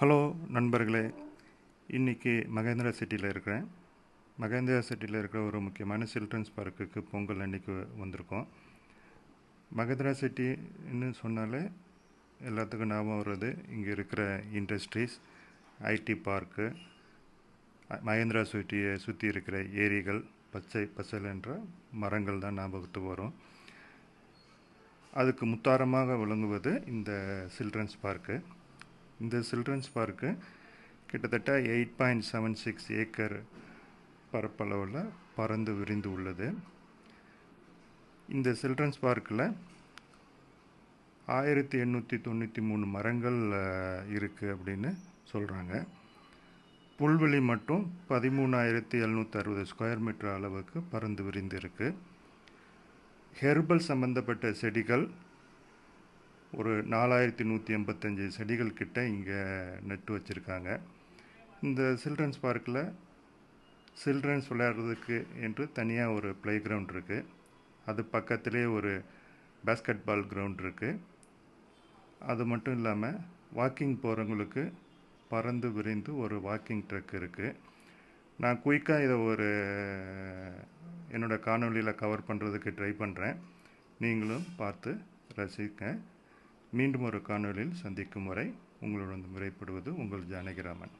Hello நண்பர்களே, இன்றைக்கி மகேந்திரா சிட்டியில் இருக்கிறேன். மகேந்திரா சிட்டியில் இருக்கிற ஒரு முக்கியமான சில்ட்ரன்ஸ் பார்க்குக்கு பொங்கல் அன்றைக்கி வந்திருக்கோம். மகேந்திரா சிட்டின்னு சொன்னாலே எல்லாத்துக்கும் ஞாபகம் வருது இங்கே இருக்கிற இண்டஸ்ட்ரீஸ், ஐடி பார்க்கு, மகேந்திரா சிட்டியை சுற்றி இருக்கிற ஏரிகள், பச்சை பசல் என்ற மரங்கள் தான் ஞாபகத்துக்கு வரும். அதுக்கு முத்தாரமாக விளங்குவது இந்த சில்ட்ரன்ஸ் பார்க்கு. இந்த சில்ட்ரன்ஸ் பார்க்கு கிட்டத்தட்ட 8.76 ஏக்கர் பரப்பளவில் பறந்து விரிந்து உள்ளது. இந்த சில்ட்ரன்ஸ் பார்க்கில் 1893 மரங்கள் இருக்குது அப்படின்னு சொல்கிறாங்க. புல்வெளி மட்டும் 13,760 ஸ்கொயர் மீட்டர் அளவுக்கு பறந்து விரிந்து இருக்குது. ஹெர்பல் சம்பந்தப்பட்ட செடிகள் ஒரு 4,185 செடிகள் கிட்ட இங்கே நட்டு வச்சுருக்காங்க. இந்த சில்ட்ரன்ஸ் பார்க்கில் சில்ட்ரன்ஸ் விளையாடுறதுக்கு என்று தனியாக ஒரு ப்ளே கிரவுண்ட் இருக்குது. அது பக்கத்திலே ஒரு பேஸ்கெட் பால் கிரவுண்ட் இருக்குது. அது மட்டும் இல்லாமல் வாக்கிங் போகிறவங்களுக்கு பறந்து விரிந்து ஒரு வாக்கிங் ட்ரக் இருக்குது. நான் குயிக்காக இதை என்னோடய காணொலியில் கவர் பண்ணுறதுக்கு ட்ரை பண்ணுறேன். நீங்களும் பார்த்து ரசிக்க. மீண்டும் ஒரு காணொலியில் சந்திக்கும் வரை உங்களுடன் முறைப்படுவது உங்கள் ஜானகிராமன்.